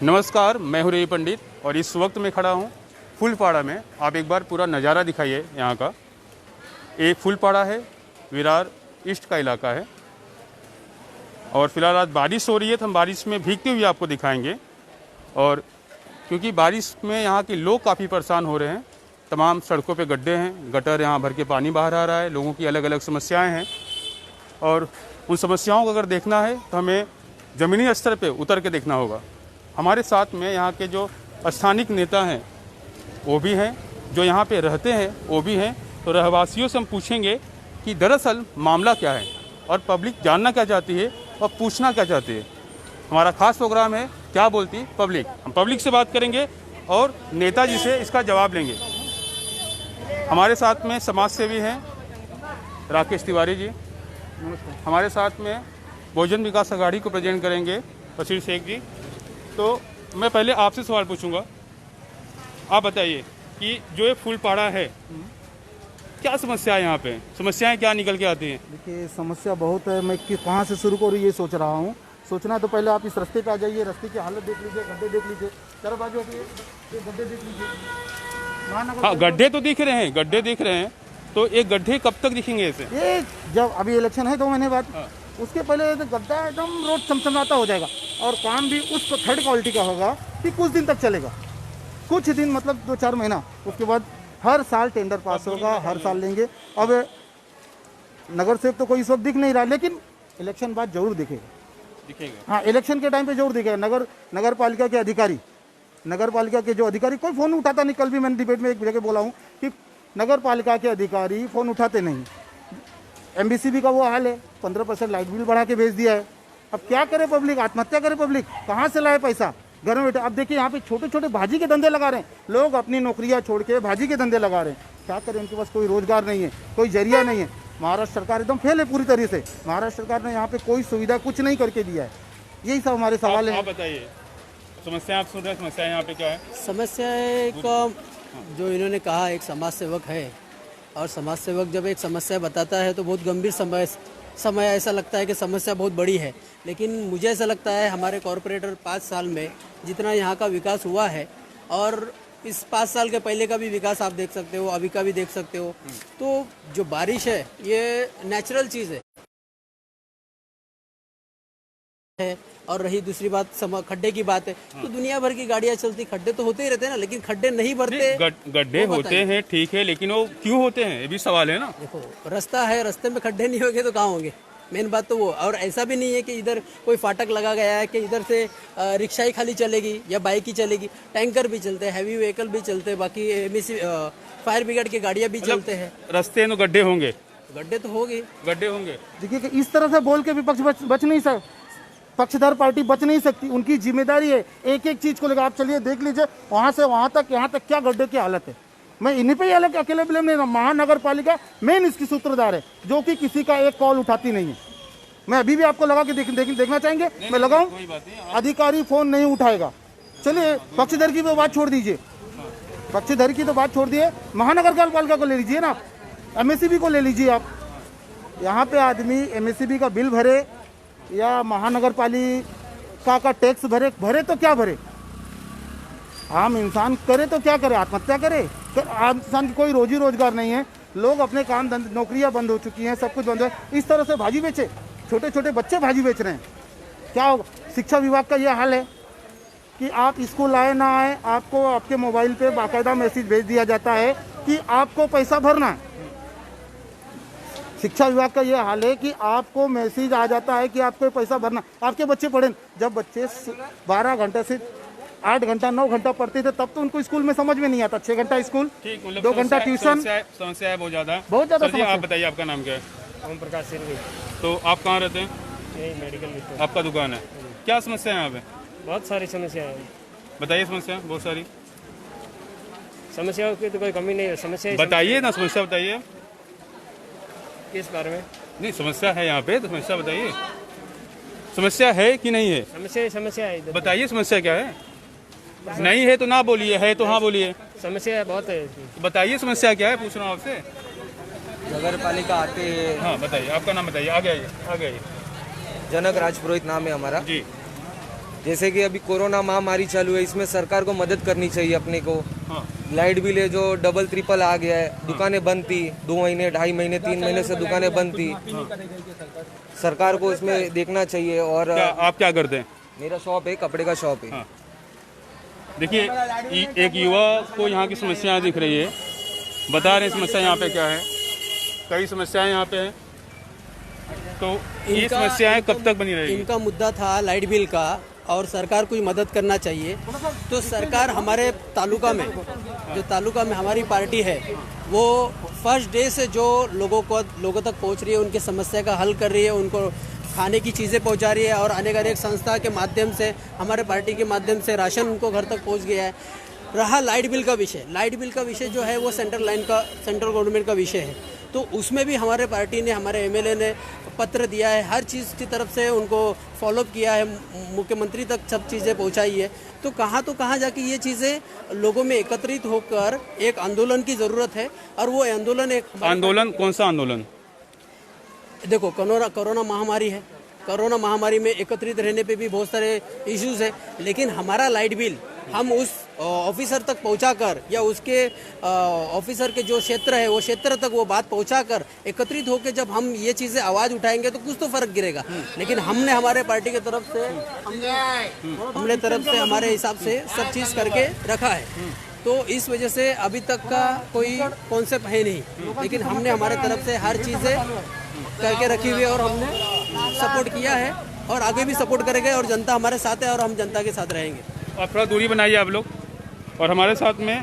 नमस्कार, मैं हूँ रवि पंडित और इस वक्त मैं खड़ा हूँ फूलपाड़ा में। आप एक बार पूरा नज़ारा दिखाइए यहाँ का। एक फूलपाड़ा है, विरार ईस्ट का इलाका है और फिलहाल आज बारिश हो रही है तो हम बारिश में भीगते हुए आपको दिखाएंगे। और क्योंकि बारिश में यहाँ के लोग काफ़ी परेशान हो रहे हैं, तमाम सड़कों पे गड्ढे हैं, गटर यहाँ भर के पानी बाहर आ रहा है, लोगों की अलग अलग समस्याएं हैं और उन समस्याओं को अगर देखना है तो हमें ज़मीनी स्तर पे उतर के देखना होगा। हमारे साथ में यहाँ के जो स्थानिक नेता हैं वो भी हैं, जो यहाँ पे रहते हैं वो भी हैं। तो रहवासियों से हम पूछेंगे कि दरअसल मामला क्या है और पब्लिक जानना क्या चाहती है और पूछना क्या चाहती है। हमारा खास प्रोग्राम है क्या बोलती पब्लिक। हम पब्लिक से बात करेंगे और नेताजी से इसका जवाब लेंगे। हमारे साथ में समाज सेवी हैं राकेश तिवारी जी, हमारे साथ में बहुजन विकास अघाड़ी को प्रेजेंट करेंगे बशीर शेख जी। तो मैं पहले आपसे सवाल पूछूंगा, आप बताइए कि जो ये फूलपाड़ा है क्या समस्या है यहाँ पे, समस्याएं क्या निकल के आती हैं? देखिए समस्या बहुत है, मैं कहाँ से शुरू करूँ ये सोच रहा हूँ। सोचना तो पहले आप इस रास्ते पे आ जाइए, रास्ते की हालत देख लीजिए, गड्ढे देख लीजिए, चारों बाजू ये गड्ढे देख लीजिए। हाँ, गड्ढे तो दिख रहे हैं, गड्ढे दिख रहे हैं। तो ये गड्ढे कब तक दिखेंगे ऐसे? ये जब अभी इलेक्शन है 2 महीने बाद, उसके पहले तो गड्ढा एकदम रोड चमचमाता हो जाएगा और काम भी उस थर्ड क्वालिटी का होगा कि कुछ दिन तक चलेगा। कुछ दिन मतलब 2-4 महीना, उसके बाद हर साल टेंडर पास होगा, हर साल लेंगे। अब नगर सेवक तो कोई इस वक्त दिख नहीं रहा, लेकिन इलेक्शन बाद जरूर दिखेगा। हाँ, इलेक्शन के टाइम पे जरूर दिखेगा। नगर पालिका के अधिकारी, नगर पालिका के जो अधिकारी कोई फ़ोन उठाता नहीं। कल भी मैंने डिबेट में एक जगह बोला हूँ कि नगर पालिका के अधिकारी फ़ोन उठाते नहीं। एमबीसीबी का वो हाल है, 15% लाइट बिल बढ़ा के भेज दिया है। अब क्या करे पब्लिक, आत्महत्या करे पब्लिक, कहाँ से लाए पैसा घर में बैठे। अब देखिए यहाँ पे छोटे छोटे भाजी के धंधे लगा रहे हैं लोग, अपनी नौकरियाँ छोड़ के भाजी के धंधे लगा रहे हैं। क्या करें, उनके पास कोई रोजगार नहीं है, कोई जरिया नहीं है। महाराष्ट्र सरकार एकदम फेल है पूरी तरीके से। महाराष्ट्र सरकार ने यहाँ पे कोई सुविधा कुछ नहीं करके दिया है। यही सब हमारे सवाल है। आप बताइए समस्या, आप सुन रहे हैं समस्या यहाँ पे क्या है? समस्या एक जो इन्होंने कहा, एक समाज सेवक है और समाज सेवक जब एक समस्या बताता है तो बहुत गंभीर समय ऐसा लगता है कि समस्या बहुत बड़ी है। लेकिन मुझे ऐसा लगता है हमारे कॉरपोरेटर 5 साल में जितना यहाँ का विकास हुआ है और इस 5 साल के पहले का भी विकास आप देख सकते हो, अभी का भी देख सकते हो। तो जो बारिश है ये नेचुरल चीज़ है। और रही दूसरी बात खड्डे की बात है, तो दुनिया भर की गाड़ियां चलती, खड्डे तो होते ही रहते हैं ना, लेकिन खड्डे नहीं भरते। गड्ढे होते हैं ठीक है, लेकिन वो क्यों होते हैं ये भी सवाल है ना। देखो रास्ता है, रास्ते में खड्डे नहीं होंगे तो कहाँ होंगे, मेन बात तो वो। और ऐसा भी नहीं है कि इधर कोई फाटक लगा गया है कि इधर से रिक्शा ही खाली चलेगी या बाइक ही चलेगी। टैंकर भी चलते हैं, हैवी व्हीकल भी चलते हैं, बाकी फायर ब्रिगेड की गाड़ियां भी चलते हैं। रास्ते में गड्ढे होंगे, गड्ढे तो होंगे, गड्ढे होंगे। देखिए कि इस तरह से बोल के विपक्ष बच नहीं सकता, पक्षधर पार्टी बच नहीं सकती। उनकी जिम्मेदारी है एक एक चीज को लेकर। आप चलिए देख लीजिए वहां से वहां तक, यहाँ तक क्या गड्ढे की हालत है। मैं इन्हीं पे ही अलग अकेले ब्लेम नहीं रहा, महानगर पालिका मेन इसकी सूत्रधार है, जो कि किसी का एक कॉल उठाती नहीं है। मैं अभी भी आपको लगा के देखना चाहेंगे, मैं लगाऊं, अधिकारी फोन नहीं उठाएगा। चलिए पक्षधर की तो बात छोड़ दीजिए, पक्षधर की तो बात छोड़ दिए, महानगर पालिका को ले लीजिए ना, एमएससीबी को ले लीजिए आप। यहाँ पे आदमी एमएससीबी का बिल भरे या महानगर पालिका का टैक्स भरे तो क्या भरे, आम इंसान करे तो क्या करे, आत्महत्या करे। आम इंसान की कोई रोजी रोजगार नहीं है, लोग अपने काम नौकरियां बंद हो चुकी हैं, सब कुछ बंद है। इस तरह से भाजी बेचे, छोटे छोटे बच्चे भाजी बेच रहे हैं। क्या होगा? शिक्षा विभाग का यह हाल है कि आप स्कूल आए ना आए, आपको आपके मोबाइल पे बाकायदा मैसेज भेज दिया जाता है कि आपको पैसा भरना है। शिक्षा विभाग का यह हाल है कि आपको मैसेज आ जाता है कि आपको पैसा भरना। आपके बच्चे पढ़े, जब बच्चे 12 घंटे से 8 घंटा 9 घंटा पढ़ते थे तब तो उनको स्कूल में समझ में नहीं आता। 6 घंटा स्कूल, 2 घंटा ट्यूशन। समस्या है बहुत ज़्यादा। समस्या। आप बताइए आपका नाम क्या है? ओम प्रकाश सिंह। तो आप कहाँ रहते हैं? यही मेडिकल में। आपका दुकान है, क्या समस्या है यहाँ पे? बहुत सारी समस्या है। बताइए समस्या, बहुत सारी समस्याओं की तो कोई कमी नहीं है। समस्या बताइए ना, समस्या बताइए। किस बारे में? नहीं समस्या है यहाँ पे तो समस्या बताइए, समस्या है कि नहीं है? समस्या है, बताइए समस्या क्या है। नहीं है तो ना बोलिए, है तो हाँ बोलिए। समस्या बहुत है, बताइए समस्या क्या है, पूछ रहा हूँ आपसे। नगर पालिका आती है। हाँ बताइए, आपका नाम बताइए, आगे आइए, आगे आइए। जनक राजपुरोहित नाम है हमारा जी। जैसे कि अभी कोरोना महामारी चालू है, इसमें सरकार को मदद करनी चाहिए अपने को। हाँ। लाइट बिल है जो डबल ट्रिपल आ गया है, दुकानें बंद थी 2 महीने 2.5 महीने 3 महीने से दुकानें बंद थी। सरकार को इसमें देखना चाहिए। और आप क्या करते हैं? मेरा शॉप है, कपड़े का शॉप है। हाँ। देखिए एक युवा को यहाँ की समस्याएं दिख रही है, बता रहे हैं समस्या यहाँ पे क्या है। कई समस्याएं यहाँ पे हैं, तो ये समस्याएं कब तक बनी रहेगी? इनका मुद्दा था लाइट बिल का, और सरकार कुछ मदद करना चाहिए। तो सरकार हमारे तालुका में, जो तालुका में हमारी पार्टी है, वो फर्स्ट डे से जो लोगों तक पहुंच रही है, उनकी समस्या का हल कर रही है, उनको खाने की चीज़ें पहुंचा रही है, और अनेक संस्था के माध्यम से, हमारे पार्टी के माध्यम से राशन उनको घर तक पहुंच गया है। रहा लाइट बिल का विषय, लाइट बिल का विषय जो है वो सेंट्रल गवर्नमेंट का विषय है। तो उसमें भी हमारे पार्टी ने, हमारे एमएलए ने पत्र दिया है, हर चीज़ की तरफ से उनको फॉलोअप किया है, मुख्यमंत्री तक सब चीज़ें पहुंचाई है। तो कहाँ जाके ये चीज़ें लोगों में एकत्रित होकर एक आंदोलन की ज़रूरत है। और वो आंदोलन कौन सा आंदोलन? देखो, कोरोना महामारी है, कोरोना महामारी में एकत्रित रहने पे भी बहुत सारे इश्यूज है, लेकिन हमारा लाइट बिल हम उस ऑफिसर तक पहुंचाकर, या उसके ऑफिसर के जो क्षेत्र है वो क्षेत्र तक वो बात पहुंचाकर, एकत्रित होकर जब हम ये चीज़ें आवाज़ उठाएंगे तो कुछ तो फर्क गिरेगा। लेकिन हमने हमारे पार्टी की तरफ से हमारे हिसाब से सब चीज़ करके रखा है। तो इस वजह से अभी तक का कोई कॉन्सेप्ट है नहीं, लेकिन हमने हमारे तरफ से हर चीज़ें करके रखी हुई है, और हमने सपोर्ट किया है और आगे भी सपोर्ट करेंगे, और जनता हमारे साथ है और हम जनता के साथ रहेंगे। आप थोड़ा दूरी बनाइए आप लोग। और हमारे साथ में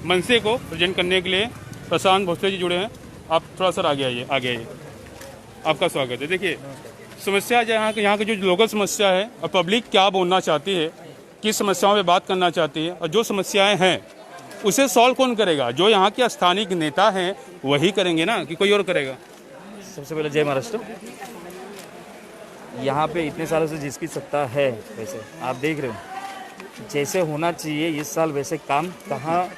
मनसे को प्रेजेंट करने के लिए प्रशांत भोसले जी जुड़े हैं। आप थोड़ा सा आगे आइए। आपका स्वागत है। देखिए समस्या यहाँ की जो लोकल समस्या है, और पब्लिक क्या बोलना चाहती है, किस समस्याओं पे बात करना चाहती है, और जो समस्याएं हैं उसे सॉल्व कौन करेगा? जो यहाँ के स्थानीय नेता हैं वही करेंगे ना, कि कोई और करेगा? सबसे पहले जय महाराष्ट्र। यहाँ पे इतने सालों से जिसकी सत्ता है, वैसे आप देख रहे हो जैसे होना चाहिए इस साल वैसे काम कहाँ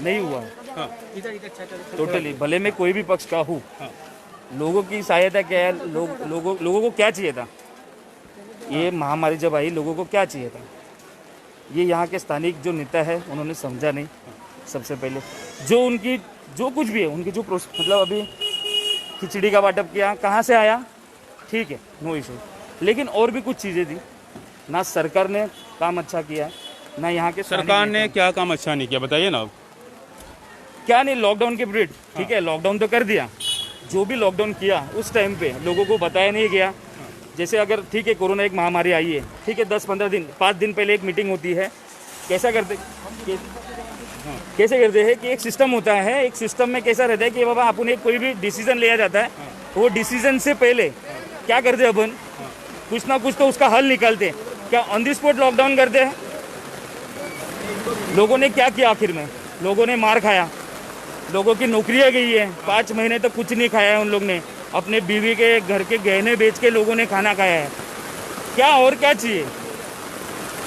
नहीं हुआ है। हाँ। टोटली, भले मैं कोई भी पक्ष का हूँ। हाँ। लोगों की सहायता क्या है, लोगों को क्या चाहिए था? ये महामारी जब आई, लोगों को क्या चाहिए था? ये यहाँ के स्थानिक जो नेता है उन्होंने समझा नहीं। सबसे पहले जो कुछ भी है उनकी जो मतलब अभी खिचड़ी का वाटप किया, कहाँ से आया, ठीक है, नो इशू। लेकिन और भी कुछ चीज़ें थी ना, सरकार ने काम अच्छा किया ना, यहाँ के सरकार ने क्या काम अच्छा नहीं किया बताइए ना। क्या नहीं, लॉकडाउन के पीरियड, ठीक है, लॉकडाउन तो कर दिया। जो भी लॉकडाउन किया उस टाइम पे लोगों को बताया नहीं गया। जैसे अगर ठीक है कोरोना एक महामारी आई है, ठीक है, 10-15 दिन 5 दिन पहले एक मीटिंग होती है। कैसे करते हैं कि एक सिस्टम होता है, एक सिस्टम में कैसा रहता है कि बाबा अपन एक कोई भी डिसीजन लिया जाता है, वो डिसीजन से पहले क्या करते अपन, कुछ ना कुछ तो उसका हल निकालते। क्या ऑन द स्पॉट लॉकडाउन करते हैं? लोगों ने क्या किया? आखिर में लोगों ने मार खाया, लोगों की नौकरियां गई है, 5 महीने तक कुछ नहीं खाया है उन लोग ने, अपने बीवी के घर के गहने बेच के लोगों ने खाना खाया है। क्या और क्या चाहिए?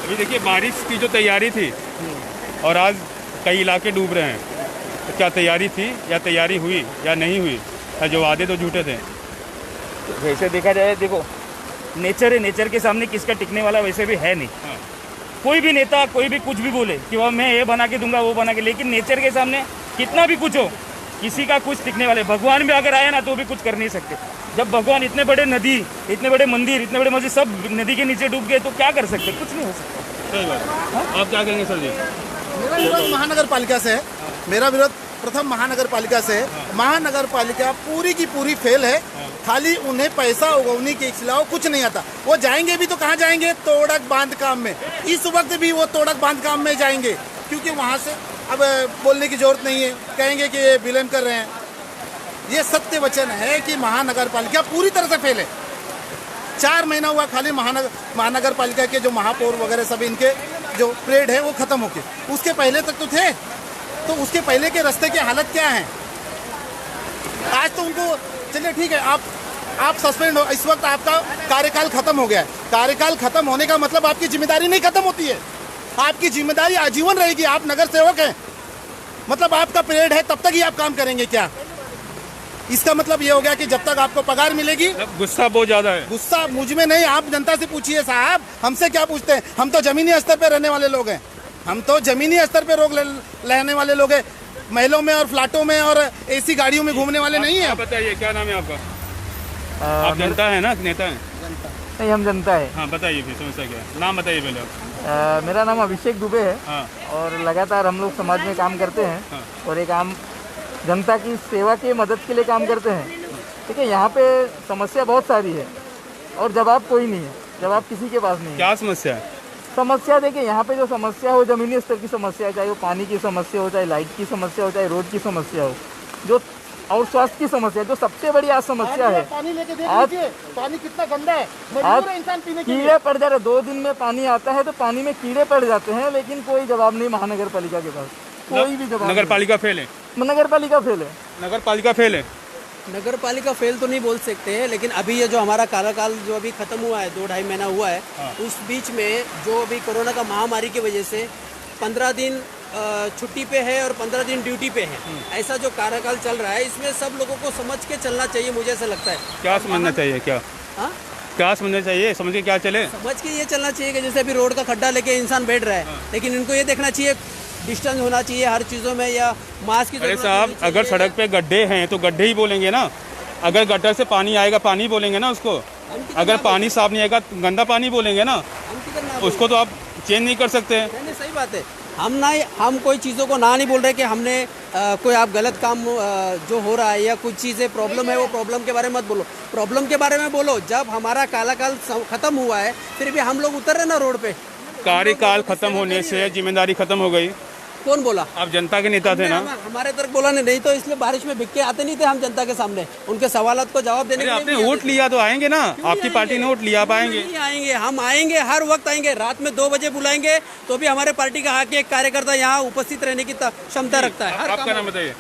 अभी देखिए बारिश की जो तैयारी थी और आज कई इलाके डूब रहे हैं, तो क्या तैयारी थी या तैयारी हुई या नहीं हुई, या जो वादे तो झूठे थे? वैसे देखा जाए, देखो नेचर है, नेचर के सामने किसका टिकने वाला वैसे भी है नहीं। हाँ। कोई भी नेता कोई भी कुछ भी बोले कि वह मैं ये बना के दूंगा वो बना के, लेकिन नेचर के सामने कितना भी कुछ हो, किसी का कुछ टिकने वाले। भगवान भी अगर आए ना तो भी कुछ कर नहीं सकते। जब भगवान इतने बड़े नदी, इतने बड़े मंदिर, इतने बड़े मस्जिद सब नदी के नीचे डूब गए तो क्या कर सकते? कुछ नहीं हो सकता। सही बात। आप क्या करेंगे सर जी? मेरा विरोध महानगर पालिका से है। मेरा विरोध प्रथम महानगर पालिका से है। महानगर पालिका पूरी की पूरी फेल है। खाली उन्हें पैसा उगवने के खिलाफ कुछ नहीं आता। वो जाएंगे भी तो कहाँ जाएंगे? तोड़क बांध काम में। इस वक्त भी वो तोड़क बांध काम में जाएंगे, क्योंकि वहाँ से अब बोलने की जरूरत नहीं है, कहेंगे कि ये विलम्ब कर रहे हैं। ये सत्य वचन है कि महानगर पालिका पूरी तरह से फेल है। 4 महीना हुआ खाली महानगर पालिका के जो महापौर वगैरह सब इनके जो परेड है वो खत्म होके, उसके पहले तक तो थे, तो उसके पहले के रास्ते की हालत क्या है? आज तो उनको चलिए ठीक है, आप सस्पेंड हो, इस वक्त आपका कार्यकाल खत्म हो गया है। कार्यकाल खत्म होने का मतलब आपकी जिम्मेदारी नहीं खत्म होती है, आपकी जिम्मेदारी आजीवन रहेगी। आप नगर सेवक हैं, मतलब आपका पीरियड है तब तक ही आप काम करेंगे क्या? इसका मतलब ये हो गया कि जब तक आपको पगार मिलेगी, गुस्सा बहुत ज़्यादा है। गुस्सा मुझ में नहीं, आप जनता से पूछिए साहब, हमसे क्या पूछते हैं? हम तो जमीनी स्तर पे रहने वाले लोग हैं, हम तो जमीनी स्तर पे रहने वाले लोग हैं, महलों में और फ्लैटों में और एसी गाड़ियों में घूमने वाले नहीं है। आप बताइए क्या नाम है आपका? आप जनता है ना, नेता है? नहीं, हम जनता है। हाँ बताइए फिर समस्या क्या है, नाम बताइए पहले आप। मेरा नाम अभिषेक दुबे है। हाँ और लगातार हम लोग समाज में काम करते हैं। हाँ। और एक आम जनता की सेवा की मदद के लिए काम करते हैं। ठीक है, यहाँ पे समस्या बहुत सारी है और जवाब कोई नहीं है, जवाब किसी के पास नहीं है। क्या समस्या है? समस्या देखिए, यहाँ पे जो समस्या हो, जमीनी स्तर की समस्या है, चाहे वो पानी की समस्या हो, चाहे लाइट की समस्या हो, चाहे रोड की समस्या हो, जो और स्वास्थ्य की समस्या, जो सबसे बड़ी आज समस्या है। पानी लेके देख आप- लीजिए, पानी कितना गंदा है, आज मजबूर है इंसान पीने के लिए। कीड़े पड़ जा रहे, 2 दिन में पानी आता है तो पानी में कीड़े पड़ जाते हैं, लेकिन कोई जवाब नहीं महानगर पालिका के पास, कोई भी जवाब नगर पालिका फेल है? नहीं। नगर पालिका फेल है। नगर पालिका फेल है। नगर पालिका फेल तो नहीं बोल सकते हैं, लेकिन अभी ये जो हमारा काल जो अभी खत्म हुआ है, 2-2.5 महीना हुआ है, उस बीच में जो अभी कोरोना का महामारी की वजह से 15 दिन छुट्टी पे है और 15 दिन ड्यूटी पे है, ऐसा जो कार्यकाल चल रहा है, इसमें सब लोगों को समझ के चलना चाहिए, मुझे ऐसा लगता है। क्या समझना चाहिए? क्या हाँ, क्या समझना चाहिए? समझ के क्या चले? समझ के ये चलना चाहिए कि जैसे अभी रोड का खड्डा लेके इंसान बैठ रहा है, लेकिन इनको ये देखना चाहिए डिस्टेंस होना चाहिए हर चीज़ों में, या मास्क की अरे जरूरत साहब, होनी अगर चाहिए। सड़क पे गड्ढे हैं तो गड्ढे ही बोलेंगे ना। अगर गटर से पानी आएगा पानी बोलेंगे ना उसको। अगर पानी साफ नहीं आएगा तो गंदा पानी बोलेंगे ना। हम किधर ना उसको तो आप चेंज नहीं कर सकते। नहीं, सही बात है। हम कोई चीज़ों को ना नहीं बोल रहे कि हमने कोई आप गलत काम जो हो रहा है या कुछ चीज़ें प्रॉब्लम है, वो प्रॉब्लम के बारे में मत बोलो, प्रॉब्लम के बारे में बोलो। जब हमारा काल खत्म हुआ है, फिर भी हम लोग उतर रहे ना रोड पे। कार्यकाल खत्म होने से जिम्मेदारी खत्म हो गई। कौन बोला? आप जनता के नेता थे ना। हमारे तरफ बोला नहीं तो इसलिए बारिश में भिग के आते नहीं थे हम जनता के सामने, उनके सवालात को जवाब देने अरे के लिए आपने नहीं वोट आते थे। लिया तो आएंगे ना, क्यों आपकी नहीं पार्टी ने वोट लिया, आप आएंगे। नहीं आएंगे, हम आएंगे, हर वक्त आएंगे। रात में 2 बजे बुलाएंगे तो भी हमारे पार्टी का आके एक कार्यकर्ता यहाँ उपस्थित रहने की क्षमता रखता है। हर आपका काम- नाम बताइए।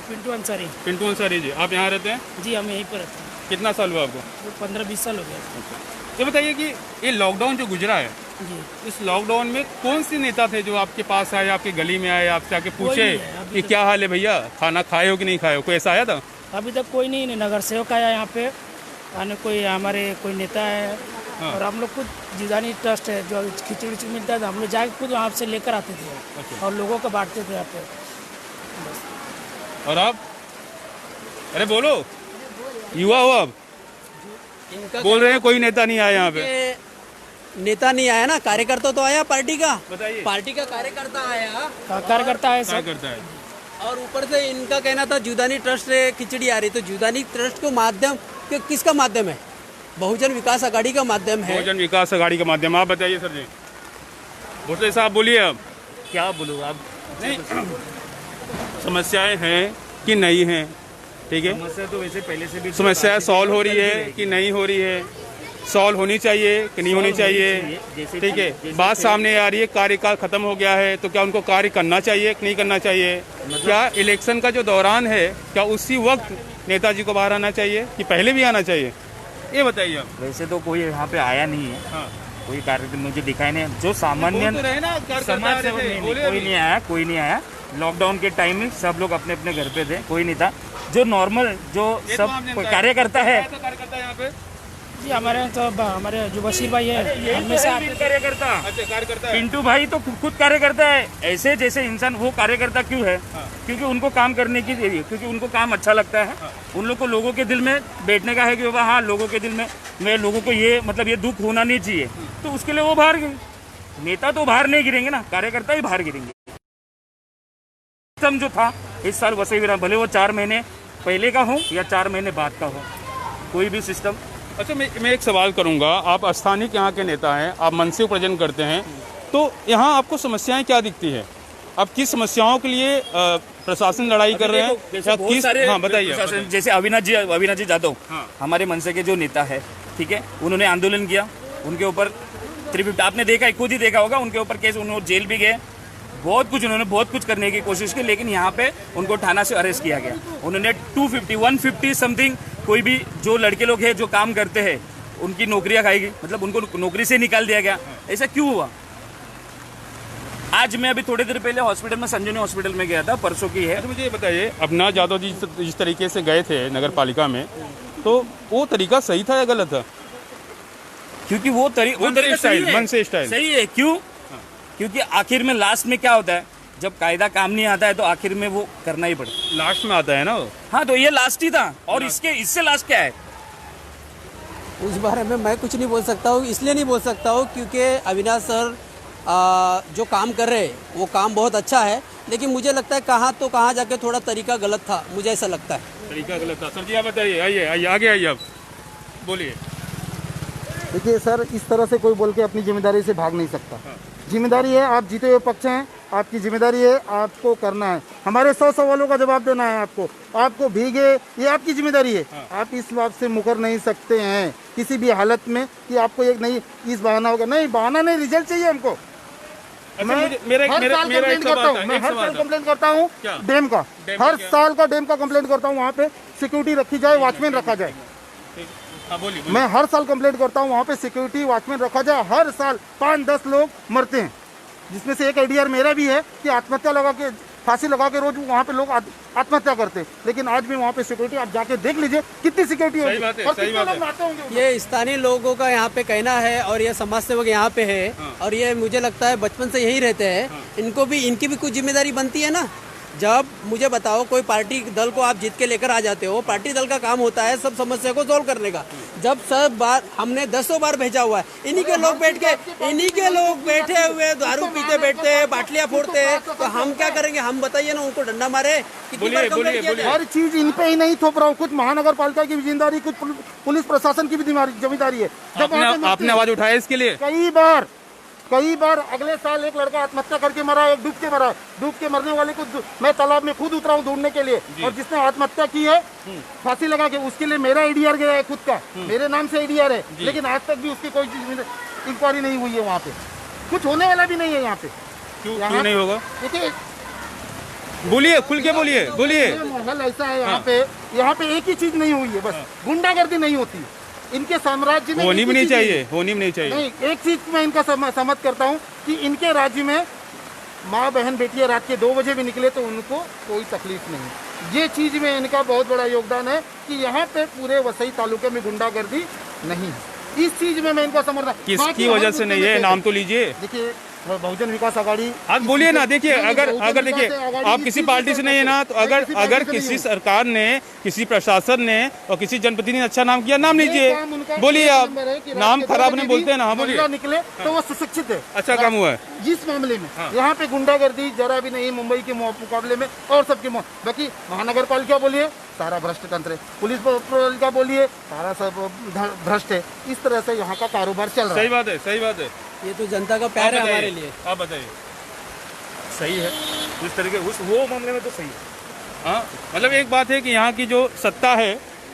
पिंटू अंसारी। पिंटू अंसारी जी, आप यहाँ रहते हैं? जी, हम यहीं पर रहते हैं। कितना साल हुआ आपको? 15-20 साल हो गया। ये बताइए कि ये लॉकडाउन जो गुजरा है, जी, इस लॉकडाउन में कौन से नेता थे जो आपके पास आए, आपकी गली में आए, आपसे आके पूछे नहीं है, अभी कि तो- क्या हाल है भैया, खाना खाए हो कि नहीं खाए हो? कोई ऐसा आया था? अभी तक कोई नहीं, नगर सेवक आया यहाँ पे, आने कोई हमारे कोई नेता है। हाँ। और हम लोग खुद जीदानी ट्रस्ट है, जो खिचड़ी उचड़ी मिलता है तो हम लोग जाके खुद वहाँ से लेकर आते थे और लोगों को बांटते थे यहाँ पे। और आप? अरे बोलो, युवा हो आप, इनका बोल रहे हैं कोई नेता नहीं आया यहाँ पे। के नेता नहीं आया ना, कार्यकर्ता तो आया पार्टी का। बताइए। पार्टी का कार्यकर्ता आया कार्यकर्ता है क्या सब। करता है? और ऊपर से इनका कहना था जुदानी ट्रस्ट से खिचड़ी आ रही, तो जुदानी ट्रस्ट को माध्यम किसका माध्यम है? बहुजन विकास आघाड़ी का माध्यम है। बहुजन विकास आघाड़ी का माध्यम। आप बताइए सर जी। भोसले साहब बोलिए अब। क्या बोलूँ आप? नहीं, समस्याएं हैं कि नहीं हैं? ठीक है, समस्या तो वैसे पहले से भी समस्या सॉल्व हो रही है कि नहीं हो रही है? सॉल्व होनी चाहिए कि नहीं होनी चाहिए? ठीक है, बात सामने आ रही है, कार्यकाल खत्म हो गया है तो क्या उनको कार्य करना चाहिए कि नहीं करना चाहिए? क्या इलेक्शन का जो दौरान है, क्या उसी वक्त नेताजी को बाहर आना चाहिए कि पहले भी आना चाहिए? ये बताइए आप। वैसे तो कोई यहाँ पे आया नहीं है, हाँ, कोई कार्यक्रम मुझे दिखाई नहीं। जो सामान्य बोल तो रहे ना, कार्यकर्ता आ समाज रहे सेवक थे, नहीं, बोले कोई अभी। नहीं आया, कोई नहीं आया। लॉकडाउन के टाइम में सब लोग अपने अपने घर पे थे, कोई नहीं था। जो नॉर्मल जो ये तो सब आपने कोई बताया। कार्यकर्ता है, कौन सा कार्यकर्ता यहाँ पे? जी, हमारे यहाँ तो हमारे जो बशीर भाई है, यही हमें तो से है आते मेन थे। कार्यकर्ता। अच्छा, कार्यकर्ता है। पिंटू भाई तो खुद कार्यकर्ता है। ऐसे जैसे इंसान वो कार्यकर्ता क्यों है? क्योंकि उनको काम करने की, क्योंकि उनको काम अच्छा लगता है। उन लोग को लोगों के दिल में बैठने का है कि बाबा हाँ, लोगों के दिल में लोगों को ये मतलब ये दुख होना नहीं चाहिए, तो उसके लिए वो बाहर गए। नेता तो बाहर नहीं गिरेंगे ना, कार्यकर्ता ही बाहर गिरेंगे। सिस्टम जो था इस साल वैसे ही रहा, भले वो 4 महीने पहले का हो या 4 महीने बाद का हो, कोई भी सिस्टम। अच्छा, मैं एक सवाल करूंगा। आप स्थानीय यहाँ के नेता हैं, आप मन से उपार्जन करते हैं, तो यहाँ आपको समस्याएं क्या दिखती है? आप किस समस्याओं के लिए प्रशासन लड़ाई कर रहे हैं? या किस? हाँ बताइए आप, बताइए। जैसे अविनाश जी जाधव, हाँ। हमारे मनसे के जो नेता है, ठीक है, उन्होंने आंदोलन किया, उनके ऊपर 350 आपने देखा, खुद ही देखा होगा, उनके ऊपर केस, उन्होंने जेल भी गए, बहुत कुछ उन्होंने बहुत कुछ करने की कोशिश की, लेकिन यहाँ पे उनको थाना से अरेस्ट किया गया। उन्होंने 150 समथिंग, कोई भी जो लड़के लोग हैं जो काम करते हैं उनकी नौकरियां खाएगी, मतलब उनको नौकरी से निकाल दिया गया। ऐसा क्यों हुआ? आज मैं अभी थोड़ी देर पहले हॉस्पिटल में, संजीवनी हॉस्पिटल में गया था, परसों की है। अच्छा मुझे ये बताइए, अपना यादव जी जिस तरीके से गए थे नगर पालिका में, तो वो तरीका सही था या गलत था? क्योंकि वो तरीका सही है। मन से स्टाइल सही है। क्यों? क्योंकि आखिर में लास्ट में क्या होता है, जब कायदा काम नहीं आता है तो आखिर में वो करना ही पड़ता है। लास्ट में आता है ना वो। हाँ, तो ये लास्ट ही था। और इससे लास्ट क्या है? उस बारे में मैं कुछ नहीं बोल सकता हूँ, इसलिए नहीं बोल सकता हूँ क्योंकि अविनाश सर जो काम कर रहे हैं वो काम बहुत अच्छा है, लेकिन मुझे लगता है कहाँ जाके थोड़ा तरीका गलत था, मुझे ऐसा लगता है। तरीका गलत था। सर जी आप बताइए, आइए आगे आइए, आप बोलिए। देखिए सर, इस तरह से कोई बोल के अपनी जिम्मेदारी से भाग नहीं सकता। जिम्मेदारी है, आप जीते हुए पक्ष हैं, आपकी जिम्मेदारी है, आपको करना है। हमारे 100 सवालों का जवाब देना है आपको भीगे, ये आपकी जिम्मेदारी है। आप इस बात से मुकर नहीं सकते हैं किसी भी हालत में कि आपको एक नहीं इस बहाना होगा। नहीं, बहाना नहीं, रिजल्ट चाहिए हमको। मैं हर साल कंप्लेंट करता हूँ डैम का, हर साल का डैम का कंप्लेंट करता हूँ। वहाँ पे सिक्योरिटी रखी जाए, वॉचमैन रखा जाए। मैं हर साल कंप्लेंट करता हूँ, वहाँ पे सिक्योरिटी वॉचमैन रखा जाए। हर साल 5-10 लोग मरते हैं, जिसमें से एक आइडिया मेरा भी है कि आत्महत्या लगा के, फांसी लगा के रोज वहाँ पे लोग आत्महत्या करते हैं। लेकिन आज भी वहाँ पे सिक्योरिटी, आप जाके देख लीजिए कितनी सिक्योरिटी होगी और कितने लोग मारते होंगे। ये स्थानीय लोगों का यहाँ पे कहना है, और ये समाज सेवक यहाँ पे है, और ये मुझे लगता है बचपन से यही रहते हैं। इनकी भी कुछ जिम्मेदारी बनती है ना। जब मुझे बताओ, कोई पार्टी दल को आप जीत के लेकर आ जाते हो, पार्टी दल का काम होता है सब समस्या को सोल्व करने का। जब सब बार हमने 10 बार भेजा हुआ है, इन्हीं के लोग बैठे हुए दारू पीते बैठते हैं, बाटलियां फोड़ते हैं, तो हम क्या करेंगे? हम बताइए ना, उनको डंडा मारे। बोलिए। हर चीज इन पे ही नहीं थोप रहा हूँ, कुछ महानगर पालिका की भी जिम्मेदारी, कुछ पुलिस प्रशासन की भी जिम्मेदारी है। जब आपने आवाज उठाया इसके लिए? कई बार अगले साल एक लड़का आत्महत्या करके मरा, एक डूब के मरा। डूब के मरने वाले को मैं तालाब में खुद उतरा हूँ ढूंढने के लिए, और जिसने आत्महत्या की है फांसी लगा के, उसके लिए मेरा ADR गया है खुद का, मेरे नाम से ADR है, लेकिन आज तक भी उसकी कोई इंक्वायरी नहीं हुई है। वहाँ पे कुछ होने वाला भी नहीं है। यहाँ पे क्यों नहीं होगा? देखिए, बोलिए, खुल के बोलिए। माहौल ऐसा है यहाँ पे एक ही चीज नहीं हुई है, बस गुंडागर्दी नहीं होती इनके साम्राज्य में। होनी भी नहीं चाहिए। नहीं, एक चीज मैं इनका समझ करता हूँ कि इनके राज्य में माँ बहन बेटियां रात के 2 बजे भी निकले तो उनको कोई तकलीफ नहीं। ये चीज में इनका बहुत बड़ा योगदान है कि यहाँ पे पूरे वसई तालुके में गुंडागर्दी नहीं है। इस चीज में मैं इनको समझता हूँ। किसकी वजह से नहीं है? नाम तो लीजिए। देखिए, बहुजन विकास आघाड़ी, आप बोलिए ना। देखिए, अगर देखिए, आप किसी पार्टी से नहीं है ना, तो अगर किसी सरकार ने, किसी प्रशासन ने और किसी जनप्रतिनिधि ने अच्छा नाम किया, नाम लीजिए। बोलिए, आप नाम खराब नहीं बोलते हैं ना। हाँ बोलिए। निकले तो वो सुशिक्षित है, अच्छा काम हुआ है। जिस मामले में यहाँ पे गुंडागर्दी जरा भी नहीं, मुंबई के मुकाबले में और सबके बाकी महानगर पालिका बोलिए सारा भ्रष्ट तंत्र है, पुलिस पालिका बोलिए सारा सब भ्रष्ट है। इस तरह से यहाँ का कारोबार चल रहा है। सही बात है। ये तो जनता का प्यार है हमारे लिए। आप बताइए। सही है उस तरीके, वो मामले में तो सही है। हाँ, मतलब एक बात है कि यहाँ की जो सत्ता है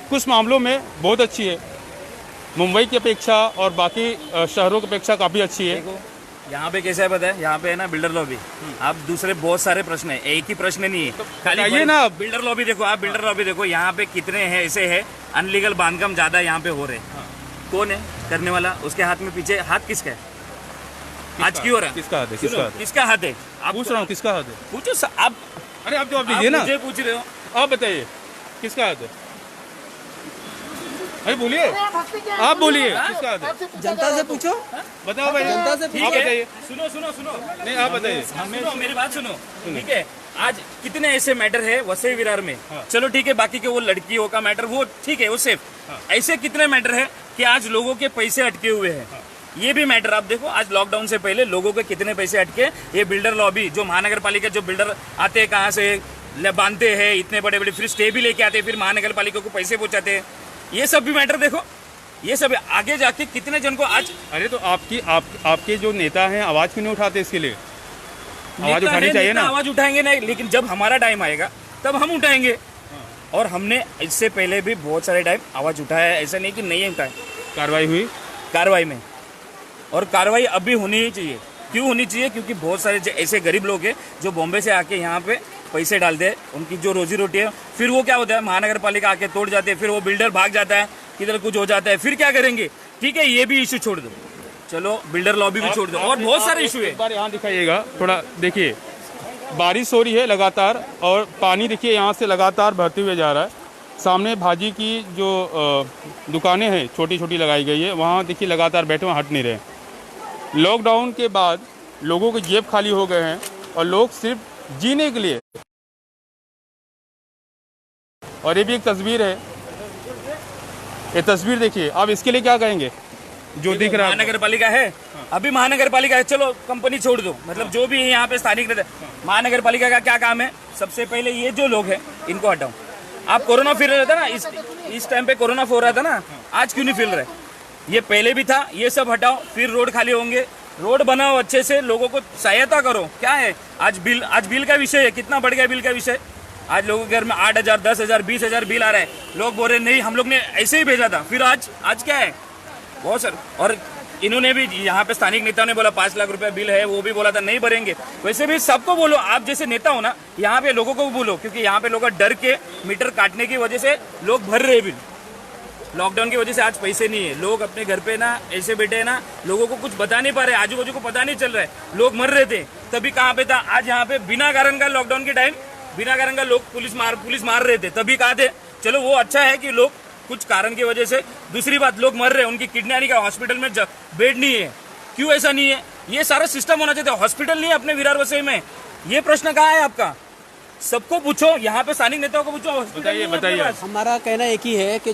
कुछ मामलों में बहुत अच्छी है, मुंबई की अपेक्षा और बाकी शहरों की अपेक्षा काफ़ी अच्छी है। देखो यहाँ पे कैसा है पता है, यहाँ पे है ना बिल्डर लॉबी। आप दूसरे बहुत सारे प्रश्न है, एक ही प्रश्न नहीं है। तो खाली ना बिल्डर लॉबी देखो, आप बिल्डर लॉबी देखो, यहाँ पे कितने हैं ऐसे है अनलीगल बांधकाम ज्यादा यहाँ पे हो रहे हैं। कौन है करने वाला? उसके हाथ में पीछे हाथ किसका है? आज क्यों हो रहा है? किसका हाथ है? आप पूछ रहा हूँ, किसका हाथ है? पूछो आप। अरे आप जवाब दीजिए ना। मुझे पूछ रहे हो, आप बताइए किसका हाथ है? अरे बोलिए, आप बोलिए किसका हाथ है? जनता से पूछो, बताओ भाई। जनता से आप बताइए। सुनो नहीं, आप बताइए। मेरी बात सुनो, ठीक है? आज कितने ऐसे मैटर है वसई विरार में, चलो ठीक है, बाकी के वो लड़कियों का मैटर वो ठीक है, वो सेफ। ऐसे कितने मैटर है कि आज लोगों के पैसे अटके हुए हैं। ये भी मैटर आप देखो, आज लॉकडाउन से पहले लोगों के कितने पैसे अटके। ये बिल्डर लॉबी, जो महानगर पालिका, जो बिल्डर आते हैं कहाँ से बांधते हैं इतने बड़े बड़े, फिर स्टे भी लेके आते हैं, फिर महानगर पालिका को पैसे पहुंचाते हैं। ये सब भी मैटर देखो, ये सब आगे जाके कितने जन को आज। अरे तो आपके जो नेता हैं आवाज क्यों नहीं उठाते इसके लिए? आवाज उठानी चाहिए ना। आवाज उठाएंगे ना, लेकिन जब हमारा टाइम आएगा तब हम उठाएंगे। और हमने इससे पहले भी बहुत सारे टाइम आवाज उठाया है, ऐसा नहीं कि नहीं उठाए। कार्रवाई हुई, कार्रवाई में, और कार्रवाई अभी होनी ही चाहिए। क्यों होनी चाहिए? क्योंकि बहुत सारे ऐसे गरीब लोग हैं जो बॉम्बे से आके यहाँ पे पैसे डालते हैं, उनकी जो रोजी रोटी है, फिर वो क्या होता है, महानगर पालिका आके तोड़ जाते हैं, फिर वो बिल्डर भाग जाता है, किधर कुछ हो जाता है, फिर क्या करेंगे? ठीक है, ये भी इशू छोड़ दो, चलो बिल्डर लॉबी भी छोड़ दो, और बहुत सारे इशू है। एक बार यहाँ दिखाइएगा थोड़ा, देखिए बारिश हो रही है लगातार और पानी देखिए यहाँ से लगातार बहते हुए जा रहा है। सामने भाजी की जो दुकानें हैं छोटी छोटी लगाई गई है, वहाँ देखिए लगातार बैठे हुए हट नहीं रहे। लॉकडाउन के बाद लोगों के जेब खाली हो गए हैं और लोग सिर्फ जीने के लिए, और ये भी एक तस्वीर है, ये तस्वीर देखिए। आप इसके लिए क्या कहेंगे जो दिख रहा है? महानगर पालिका है, अभी महानगर पालिका है, चलो कंपनी छोड़ दो, मतलब जो भी है यहाँ पे स्थानिक रहते, महानगर पालिका का क्या काम है? सबसे पहले ये जो लोग हैं इनको हटाओ। आप कोरोना फैल रहा था ना, इस टाइम पे कोरोना हो रहा था ना, आज क्यों नहीं फैल रहा है? ये पहले भी था, ये सब हटाओ, फिर रोड खाली होंगे। रोड बनाओ अच्छे से, लोगों को सहायता करो। क्या है आज बिल का विषय है, कितना बढ़ गया बिल का विषय। आज लोगों के घर में 8,000, 10,000, 20,000 बिल आ रहा है। लोग बोल रहे नहीं हम लोग ने ऐसे ही भेजा था, फिर आज क्या है बहुत सर। और इन्होंने भी यहाँ पे स्थानिक नेताओं ने बोला 5 लाख रुपया बिल है, वो भी बोला था नहीं भरेंगे। वैसे भी सबको बोलो, आप जैसे नेता हो ना, यहाँ पे लोगों को बोलो, क्योंकि यहाँ पे लोग डर के मीटर काटने की वजह से लोग भर रहे बिल। लॉकडाउन की वजह से आज पैसे नहीं है, लोग अपने घर पे ना ऐसे बैठे हैं ना, लोगों को कुछ बता नहीं पा रहे, आजू बाजू को पता नहीं चल रहा है। लोग मर रहे थे तभी कहाँ पे था, आज यहाँ पे बिना कारण का लॉकडाउन के टाइम बिना कारण का लोग पुलिस मार रहे थे, तभी कहाँ थे। चलो वो अच्छा है कि लोग कुछ कारण की वजह से, दूसरी बात लोग मर रहे हैं, उनकी किडनी आने का हॉस्पिटल में बेड नहीं है। क्यों ऐसा नहीं है? ये सारा सिस्टम होना चाहिए। हॉस्पिटल नहीं है अपने विरार वसई में, ये प्रश्न कहाँ है आपका? सबको पूछो, यहाँ पे स्थानिक नेताओं को पूछो। बताइए। हमारा कहना एक ही है कि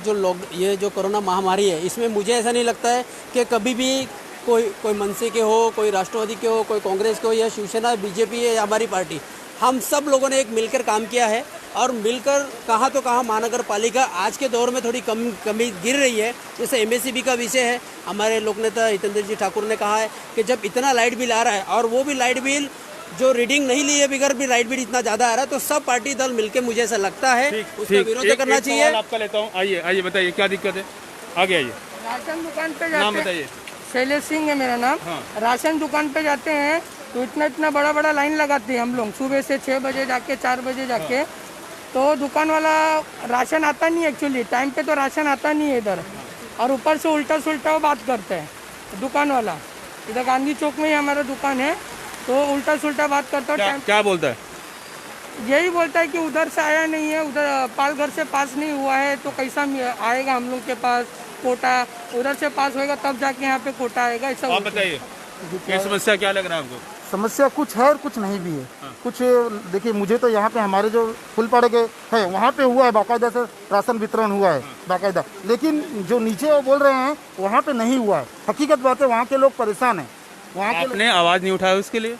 ये जो कोरोना महामारी है, इसमें मुझे ऐसा नहीं लगता है कि कभी भी कोई मनसे के हो, कोई राष्ट्रवादी के हो, कोई कांग्रेस के हो, या शिवसेना, बीजेपी है या हमारी पार्टी, हम सब लोगों ने एक मिलकर काम किया है। और मिलकर कहाँ तो कहाँ महानगर पालिका आज के दौर में थोड़ी कमी गिर रही है। जैसे MSCB का विषय है, हमारे लोकनेता हितेंद्र जी ठाकुर ने कहा है कि जब इतना लाइट बिल आ रहा है और वो भी लाइट बिल जो रीडिंग नहीं लिए बगैर भी लाइट बिल इतना ज़्यादा आ रहा है, तो सब पार्टी दल मिलकर मुझे ऐसा लगता है उसका विरोध करना चाहिए। आपका लेता हूँ, आइए बताइए क्या दिक्कत है, आगे आइए। राशन दुकान पे नाम जाते बताइए। शैलेश सिंह है मेरा नाम। राशन दुकान पे जाते हैं तो इतना बड़ा लाइन लगाते हैं हम लोग, सुबह से 6 बजे जाके 4 बजे जाके। तो दुकान वाला राशन आता नहीं, एक्चुअली टाइम पे तो राशन आता नहीं है इधर, और ऊपर से उल्टा सुल्टा वो बात करते हैं दुकान वाला। इधर गांधी चौक में ही हमारा दुकान है, तो उल्टा सुल्टा बात करता है। क्या बोलता है? यही बोलता है कि उधर से आया नहीं है, उधर पालघर से पास नहीं हुआ है, तो कैसा आएगा हम लोग के पास कोटा? उधर से पास होएगा तब जाके यहाँ पे कोटा आएगा। ऐसा आप बताइए, क्या समस्या क्या लग रहा है आपको? समस्या कुछ है और कुछ नहीं भी है। कुछ देखिए, मुझे तो यहाँ पे हमारे जो फुलपाड़े के है वहाँ पे हुआ है, बाकायदा से राशन वितरण हुआ है बाकायदा, लेकिन जो नीचे वो बोल रहे हैं वहाँ पे नहीं हुआ है। हकीकत बात है, वहाँ के लोग परेशान हैं। वहाँ के आपने आवाज़ नहीं उठाया उसके लिए?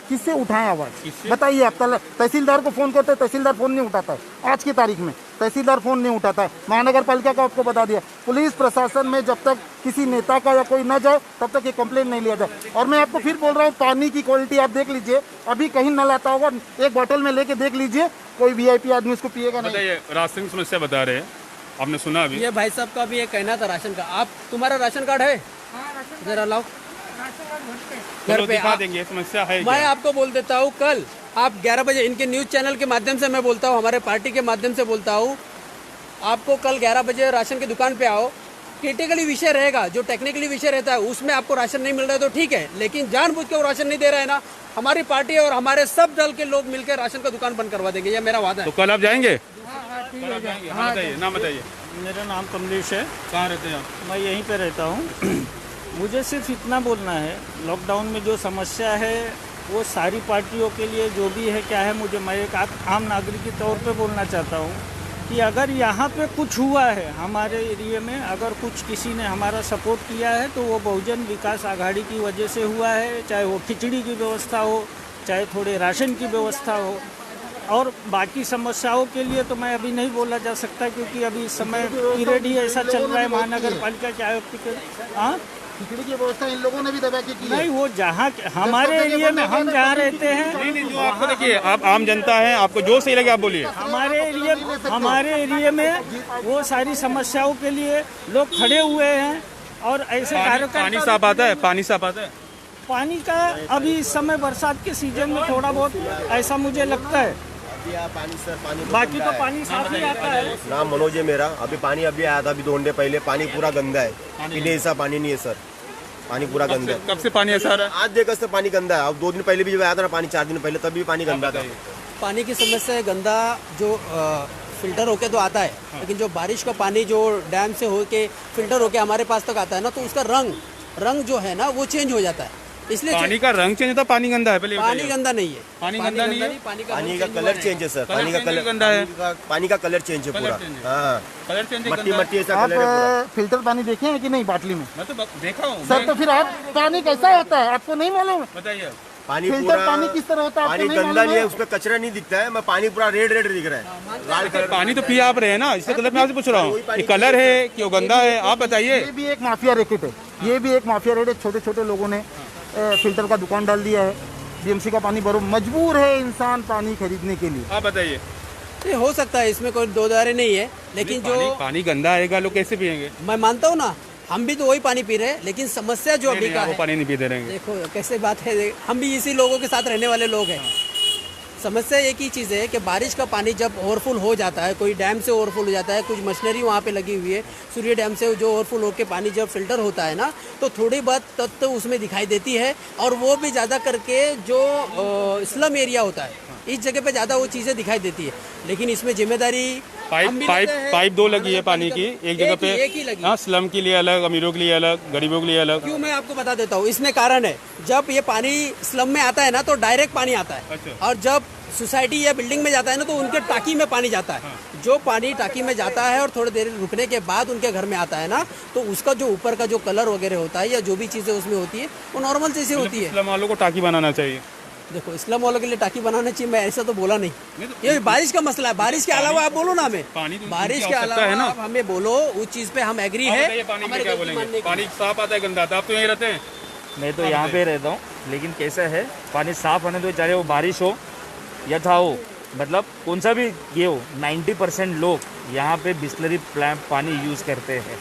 किससे उठाएं आवाज़? बताइए आप। तहसीलदार को फ़ोन करते हैं, तहसीलदार फ़ोन नहीं उठाता है। आज की तारीख में तहसीलदार फ़ोन नहीं उठाता है। महानगर पालिका का आपको बता दिया। पुलिस प्रशासन में जब तक किसी नेता का या कोई न जाए तब तक ये कंप्लेंट नहीं लिया जाए। और मैं आपको फिर बोल रहा हूँ, पानी की क्वालिटी आप देख लीजिए, अभी कहीं नल आता होगा, एक बोतल में लेके देख लीजिए, कोई VIP आदमी उसको पिएगा नहीं। बताइए, राशन की समस्या बता रहे हैं, आपने सुना अभी? ये भाई साहब का भी एक कहना था राशन का। तुम्हारा राशन कार्ड है? जरा लाओ घर पे दिखा देंगे, समस्या है। मैं आपको बोल देता हूँ, कल आप 11 बजे इनके न्यूज़ चैनल के माध्यम से मैं बोलता हूँ, हमारे पार्टी के माध्यम से बोलता हूँ, आपको कल 11 बजे राशन की दुकान पे आओ। क्रिटिकली विषय रहेगा, जो टेक्निकली विषय रहता है उसमें आपको राशन नहीं मिल रहा है तो ठीक है, लेकिन जानबूझ के वो राशन नहीं दे रहा है ना, हमारी पार्टी और हमारे सब दल के लोग मिलकर राशन का दुकान बंद करवा देंगे, ये मेरा वादा है। तो कल आप जाएंगे? ठीक है। बताइए, नाम बताइए। मेरा नाम कमलेश है। कहाँ रहते हैं आप? मैं यहीं पे रहता हूँ। मुझे सिर्फ इतना बोलना है, लॉकडाउन में जो समस्या है वो सारी पार्टियों के लिए जो भी है क्या है, मैं एक आम नागरिक के तौर पे बोलना चाहता हूँ कि अगर यहाँ पे कुछ हुआ है हमारे एरिया में, अगर कुछ किसी ने हमारा सपोर्ट किया है तो वो बहुजन विकास आघाड़ी की वजह से हुआ है। चाहे वो खिचड़ी की व्यवस्था हो, चाहे थोड़े राशन की व्यवस्था हो, और बाकी समस्याओं के लिए तो मैं अभी नहीं बोला जा सकता, क्योंकि अभी इस समय पीरियड ही ऐसा चल रहा है महानगर पालिका के आयुक्त के। हाँ, खिचड़ी की व्यवस्था इन लोगों ने भी दबा के की है। नहीं, वो जहाँ हमारे एरिया में हम जहाँ रहते हैं, जो आपको देखिए, आप आम जनता है, आपको जो सही लगे आप बोलिए। हमारे एरिया में वो सारी समस्याओं के लिए लोग खड़े हुए हैं, और ऐसे कार्यकर्ता। पानी साफ आता है? पानी साफ आता है? पानी का अभी इस समय बरसात के सीजन में थोड़ा बहुत ऐसा मुझे लगता है, बाकी तो पानी साफ ही आता है। नाम मनोज है मेरा। अभी पानी अभी आया था, अभी 2 घंटे पहले। पानी पूरा गंदा है, पीने जैसा पानी नहीं है सर। पानी पूरा गंदा है। कब से पानी ऐसा आ रहा है? आज देखा से पानी गंदा है। अब 2 दिन पहले भी जब आया था ना पानी, 4 दिन पहले, तब भी पानी गंदा था। पानी की समस्या है, गंदा जो फिल्टर होके तो आता है, लेकिन जो बारिश का पानी जो डैम से होके फिल्टर होके हमारे पास तक आता है ना, तो उसका रंग जो है ना वो चेंज हो जाता है। इसलिए पानी का रंग चेंज होता है, पानी गंदा है? पहले पानी गंदा नहीं है, पानी गंदा नहीं है, पानी का कलर चेंज है सर। पानी का कलर गंदा है, पानी का कलर चेंज है पूरा। हाँ, कलर चेंज है, मट्टी गंदा है। मट्टी ऐसा आप कलर है पूरा। फिल्टर पानी देखे हैं कि नहीं बाटली में? मैं तो देखा हूँ सर तो फिर आप पानी कैसा होता है आपको नहीं मालूम? बताइए। पानी फिल्टर पूरा पानी किस तरह होता है पानी आपको नहीं गंदा मालूम नहीं है, है? उसमें कचरा नहीं दिखता है। मैं पानी पूरा रेड दिख रहा है, लाल कलर। पानी तो पी आप रहे हैं ना, इससे कलर मैं आपसे पूछ रहा हूँ, ये कलर है कि वो गंदा है? आप बताइए। ये भी एक माफिया रैकेट है, ये भी एक माफिया रैकेट है। छोटे छोटे लोगों ने फिल्टर का दुकान डाल दिया है। बीएमसी का पानी भरो, मजबूर है इंसान पानी खरीदने के लिए। आप बताइए। ये हो सकता है, इसमें कोई दो दारे नहीं है, लेकिन जो पानी गंदा आएगा, लोग कैसे पियेंगे? मैं मानता हूँ ना, हम भी तो वही पानी पी रहे हैं, लेकिन समस्या जो अभी का वो है, पानी नहीं पीते रहेंगे। देखो कैसे बात है, हम भी इसी लोगों के साथ रहने वाले लोग हैं। समस्या एक ही चीज़ है कि बारिश का पानी जब ओवरफुल हो जाता है, कोई डैम से ओवरफुल हो जाता है, कुछ मशीनरी वहाँ पे लगी हुई है, सूर्य डैम से जो ओवरफुल होकर पानी जब फिल्टर होता है ना, तो थोड़ी बहुत तत्व उसमें दिखाई देती है, और वो भी ज़्यादा करके जो स्लम एरिया होता है, इस जगह पे ज़्यादा वो चीज़ें दिखाई देती है। लेकिन इसमें जिम्मेदारी पाइप 2 लगी है पानी की, एक जगह पे। एक ही लगी। हाँ, स्लम के लिए अलग, अमीरों के लिए अलग, गरीबों के लिए अलग। क्यों, मैं आपको बता देता हूँ। इसमें कारण है, जब ये पानी स्लम में आता है ना, तो डायरेक्ट पानी आता है। अच्छा। और जब सोसाइटी या बिल्डिंग में जाता है ना, तो उनके टाकी में पानी जाता है। जो पानी टाकी में जाता है और थोड़ी देर रुकने के बाद उनके घर में आता है ना, तो उसका जो ऊपर का जो कलर वगैरह होता है या जो भी चीज़ें उसमें होती है, वो नॉर्मल चीज़ें होती है। स्लम वालों को टाकी बनाना चाहिए। देखो, इस्लाम वालों के लिए टाकी बनाना चाहिए, मैं ऐसा तो बोला नहीं। ये बारिश का मसला है, बारिश के अलावा आप बोलो ना हमें, बारिश के अलावा आप हमें बोलो, उस चीज़ पे हम एग्री है। पानी साफ आता है, गंदा आता है? आप तो यहीं रहते हैं। मैं तो यहाँ पे रहता हूँ, लेकिन कैसा है, पानी साफ होने दो, चाहे वो बारिश हो या था हो, मतलब कौन सा भी ये हो, 90% लोग यहाँ पे बिस्लरी पानी यूज़ करते हैं।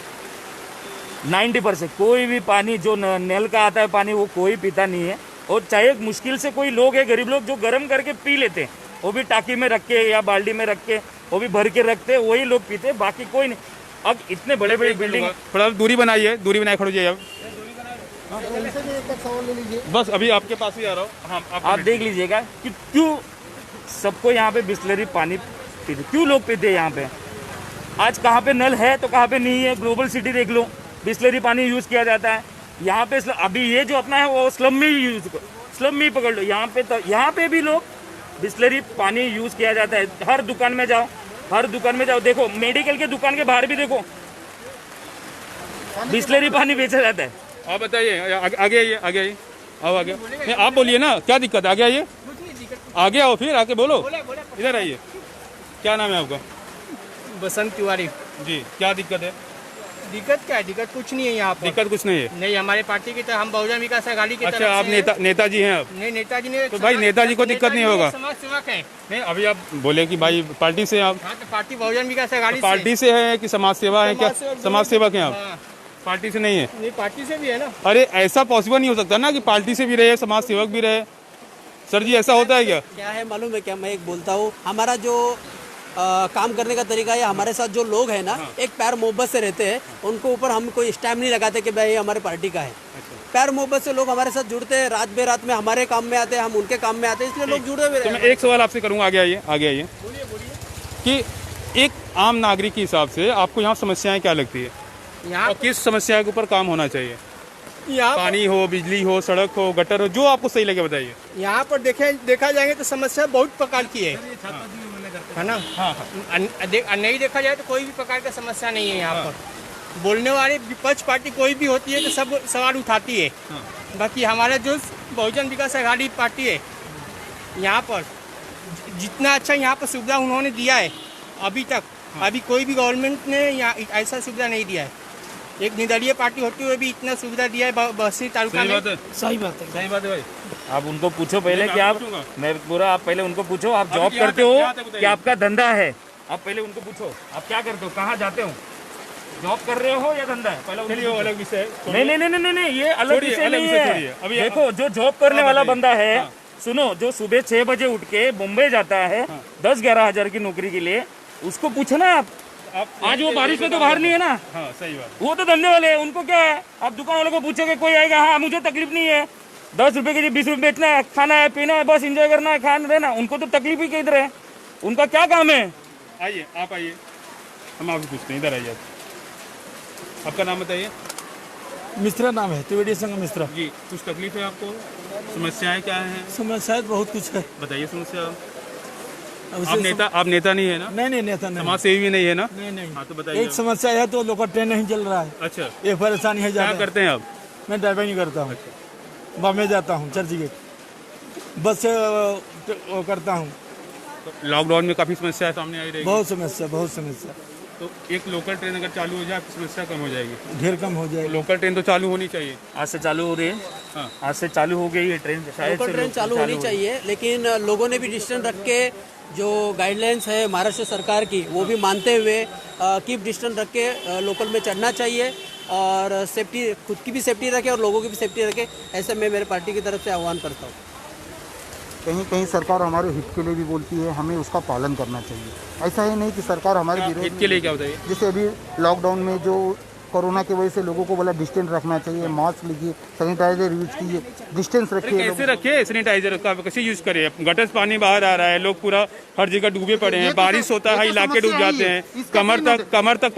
90% कोई भी पानी जो नल का आता है पानी, वो कोई पीता नहीं है। और चाहे मुश्किल से कोई लोग है, गरीब लोग, जो गर्म करके पी लेते हैं, वो भी टाकी में रख के या बाल्टी में रख के, वो भी भर के रखते हैं, वही लोग पीते हैं, बाकी कोई नहीं। अब इतने बड़े बड़े बिल्डिंग, थोड़ा दूरी बनाइए, दूरी बनाए खड़ो जाइए। बस अभी आपके पास ही आ रहा हूँ। हाँ, आप देख लीजिएगा कि क्यों सबको यहाँ पे बिस्लरी पानी पीते, क्यों लोग पीते हैं यहाँ पे। आज कहाँ पे नल है तो कहाँ पे नहीं है। ग्लोबल सिटी देख लो, बिस्लरी पानी यूज़ किया जाता है। यहाँ पे अभी ये जो अपना है वो स्लम में ही स्लम में ही पकड़ लो। यहाँ पे तो यहाँ पे भी लोग बिस्लरी पानी यूज़ किया जाता है। हर दुकान में जाओ, हर दुकान में जाओ, देखो मेडिकल के दुकान के बाहर भी देखो बिस्लरी पानी बेचा जाता है। आप बताइए, आगे आइए, आगे आइए, आओ आगे। नहीं, आप बोलिए ना, क्या दिक्कत है? आगे आइए, आगे आओ, फिर आके बोलो। इधर आइए। क्या नाम है आपका? बसंत तिवारी जी। क्या दिक्कत है? दिक्कत क्या है? दिक्कत कुछ नहीं है यहाँ पर। दिक्कत कुछ नहीं है? नहीं, हमारे पार्टी की तरफ, हम बहुजन विकास अघाड़ी की तरफ अच्छा, आप नेताजी हैं आप? नहीं, नेताजी ने तो भाई नेताजी को दिक्कत नहीं होगा। समाज सेवक है। नहीं, अभी आप बोले कि भाई पार्टी से आप? हाँ, तो पार्टी बहुजन विकास अघाड़ी पार्टी से है कि समाज सेवा है? क्या समाज सेवक हैं आप? पार्टी से नहीं है? नहीं, पार्टी से भी है ना। अरे ऐसा पॉसिबल नहीं हो सकता ना कि पार्टी से भी रहे, समाज सेवक भी रहे। सर जी, ऐसा होता है क्या? क्या है मालूम है क्या, मैं एक बोलता हूँ, हमारा जो काम करने का तरीका है, हमारे साथ जो लोग हैं ना, एक प्यार मोहब्बत से रहते हैं। उनको ऊपर हम कोई स्टैम्प नहीं लगाते कि भाई हमारे पार्टी का है। प्यार मोहब्बत से लोग हमारे साथ जुड़ते हैं, रात बेरात में हमारे काम में आते हैं, हम उनके काम में आते हैं, इसलिए लोग जुड़े हुए तो मैं एक सवाल आपसे करूँगा, आगे आइए, आगे आइए, कि एक आम नागरिक के हिसाब से आपको यहाँ समस्याएं क्या लगती है? यहाँ किस समस्या के ऊपर काम होना चाहिए? यहाँ पानी हो, बिजली हो, सड़क हो, गटर हो, जो आपको सही लगे बताइए। यहाँ पर देखा जाएंगे तो समस्या बहुत प्रकार की है ना। हाँ, नहीं देखा जाए तो कोई भी प्रकार का समस्या नहीं है यहाँ पर। बोलने वाले विपक्ष पार्टी कोई भी होती है तो सब सवाल उठाती है। बाकी हमारा जो बहुजन विकास अघाड़ी पार्टी है, यहाँ पर जितना अच्छा यहाँ पर सुविधा उन्होंने दिया है अभी तक, अभी कोई भी गवर्नमेंट ने यहाँ ऐसा सुविधा नहीं दिया है। एक निर्दलीय पार्टी होते हुए भी इतना सुविधा दिया है बस्ती तालुका में। सही बात है, सही बात है भाई। आप उनको पूछो पहले कि आप, मैं पूरा, आप पहले उनको पूछो आप जॉब करते हो कि आपका धंधा है। आप पहले उनको पूछो आप क्या करते हो, कहाँ जाते हो, जॉब कर रहे हो या धंधा है? पहले चलिए, अलग विषय। नहीं, ये अलग विषय नहीं है। देखो, जो जॉब करने वाला बंदा है, सुनो, जो सुबह 6 बजे उठ के मुंबई जाता है 10-11 हज़ार की नौकरी के लिए, उसको पूछना आप आज वो बारिश में तो बाहर नहीं है ना। हाँ सही बात। वो तो धंधे वाले हैं, उनको क्या है। आप दुकान वालों को पूछोगे, कोई आएगा, हाँ मुझे तकलीफ नहीं है, 10 रुपए के लिए 20 रुपए बेचना है, खाना है, पीना है, बस एंजॉय करना है, खाना रहना, उनको तो तकलीफ ही किधर है, उनका क्या काम है। आइए आप आइए, हम आपसे पूछते हैं, इधर आइए। आपका नाम बताइए। मिश्रा नाम है, त्रिवेदी संघ मिश्रा जी। कुछ तकलीफ है आपको? समस्याएं क्या हैं? समस्या बहुत कुछ है। बताइए समस्या। अब आप नेता नहीं है ना? नहीं नेता नहीं, समाज सेवी भी नहीं है ना? नहीं। हाँ तो बताइए। एक समस्या है तो लोकल ट्रेन नहीं चल रहा है। अच्छा, एक परेशानी है। क्या करते हैं आप? मैं ड्राइविंग करता हूँ। बॉम्बे जाता हूँ, चर्च गेट बस से वो करता हूँ। लॉकडाउन में काफी समस्या सामने आई रहेगी। बहुत समस्या। तो एक लोकल ट्रेन अगर चालू हो जाए, आपकी समस्या कम हो जाएगी। ढेर कम हो जाएगी। लोकल ट्रेन तो चालू होनी चाहिए। आज से चालू हो रही है। हाँ। आज से चालू हो गई है ट्रेन, शायद लोकल ट्रेन चालू होनी चाहिए, लेकिन लोगों ने भी डिस्टेंस रख के जो गाइडलाइंस है महाराष्ट्र सरकार की वो भी मानते हुए कीप डिस्टेंस रख के लोकल में चढ़ना चाहिए और सेफ्टी, खुद की भी सेफ्टी रखे और लोगों की भी सेफ्टी रखे। ऐसे मैं मेरे पार्टी की तरफ से आह्वान करता हूँ। कहीं कहीं सरकार हमारे हित के लिए भी बोलती है, हमें उसका पालन करना चाहिए। ऐसा ही नहीं कि सरकार हमारे विरोध हित के लिए क्या बताइए? जैसे अभी लॉकडाउन में जो कोरोना की वजह से लोगों को बोला डिस्टेंस रखना चाहिए, मास्क लीजिए, सैनिटाइजर यूज कीजिए, डिस्टेंस रखिए। कैसे रखे सैनिटाइजर का, कैसे यूज करें? गटर से पानी बाहर आ रहा है, लोग पूरा हर जगह डूबे पड़े हैं, बारिश होता है, इलाके डूब जाते हैं, कमर तक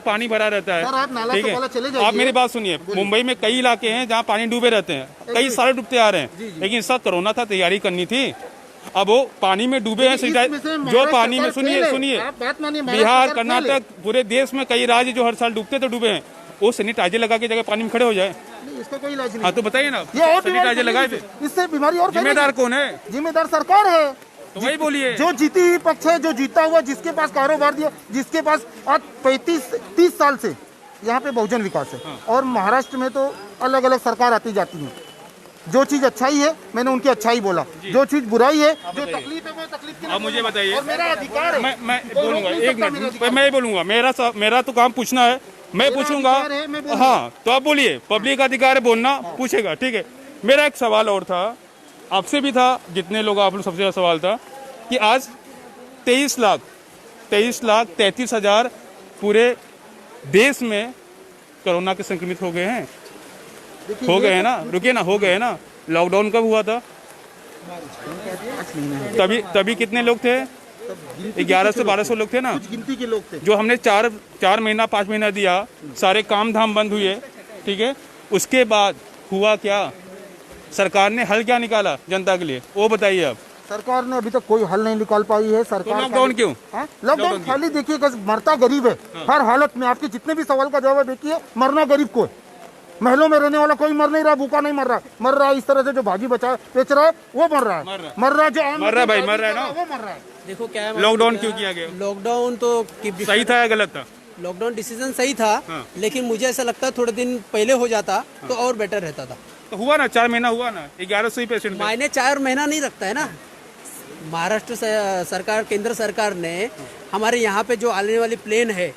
पानी भरा रहता है। ठीक है, आप मेरी बात सुनिए। मुंबई में कई इलाके हैं जहाँ पानी डूबे रहते हैं, कई सारे डूबते आ रहे हैं, लेकिन इस साथ कोरोना था, तैयारी करनी थी। अब वो पानी में डूबे हैं, जो पानी में सुनिए बिहार, कर्नाटक, पूरे देश में कई राज्य जो हर साल डूबते तो डूबे हैं, वो सैनिटाइजर लगा के जगह पानी में खड़े हो जाए। इसका कोई इलाज नहीं। हाँ तो बताइए ना, सैनिटाइजर लगाए थे, इससे बीमारी और जिम्मेदार कौन है? जिम्मेदार सरकार है। तो वही बोलिए। जो जीती हुई पक्ष है, जो जीता हुआ, जिसके पास कारोबार दिया, जिसके पास आज 35-30 साल से यहाँ पे बहुजन विकास है। और महाराष्ट्र में तो अलग अलग सरकार आती जाती है। जो चीज अच्छाई है मैंने उनकी अच्छाई बोला, जो चीज बुराई है, जो तकलीफ है वो तकलीफ की। अब मुझे बताइए, और मेरा अधिकार है, मैं बोलूंगा, एक मिनट मैं बोलूंगा, मेरा तो काम पूछना है, मैं पूछूंगा। हाँ तो आप बोलिए, पब्लिक अधिकार है बोलना, पूछेगा, ठीक है। मेरा एक सवाल और था, आपसे भी था, जितने लोग आप लोग, सबसे ज्यादा सवाल था कि आज 23,33,000 पूरे देश में कोरोना के संक्रमित हो गए हैं। हो गए हैं ना, रुकिए ना, हो गए ना। लॉकडाउन कब हुआ था? तभी कितने लोग थे? 1100 से 1200 लोग थे ना, गिनती के लोग थे। जो हमने 4 महीना 5 महीना दिया, सारे काम धाम बंद हुए, ठीक है। उसके बाद हुआ क्या? सरकार ने हल क्या निकाला जनता के लिए, वो बताइए आप। सरकार ने अभी तक कोई हल नहीं निकाल पाई है। सरकार तो लॉकडाउन क्यों? लॉकडाउन खाली देखिए, मरता गरीब है हर हालत में। आपके जितने भी सवाल का जवाब देखिए, मरना गरीब को है। महलों में रहने वाला कोई मर नहीं रहा, भूखा नहीं मर रहा है। इस तरह से जो भाजी बेच रहा है वो मर रहा है, जो मर रहा है ना, वो मर रहा है। देखो क्या है, लॉकडाउन क्यों किया गया? लॉकडाउन तो सही था या गलत था? लॉकडाउन डिसीजन सही था। हाँ। लेकिन मुझे ऐसा लगता है थोड़े दिन पहले हो जाता तो और बेटर रहता था। तो हुआ ना, 4 महीना हुआ ना, 1100 ही पेशेंट। मायने 4 महीना नहीं रखता है ना। महाराष्ट्र सरकार, केंद्र सरकार ने हमारे यहाँ पे जो आने वाली प्लेन है,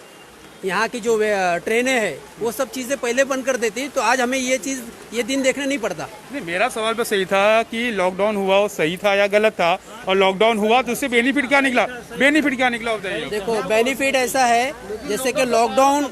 यहाँ की जो ट्रेनें हैं, वो सब चीज़ें पहले बंद कर देती, तो आज हमें ये दिन देखने नहीं पड़ता। नहीं, मेरा सवाल बस सही था कि लॉकडाउन हुआ वो सही था या गलत था, और लॉकडाउन हुआ तो उससे बेनिफिट क्या निकला? बताइए। देखो बेनिफिट ऐसा है जैसे कि लॉकडाउन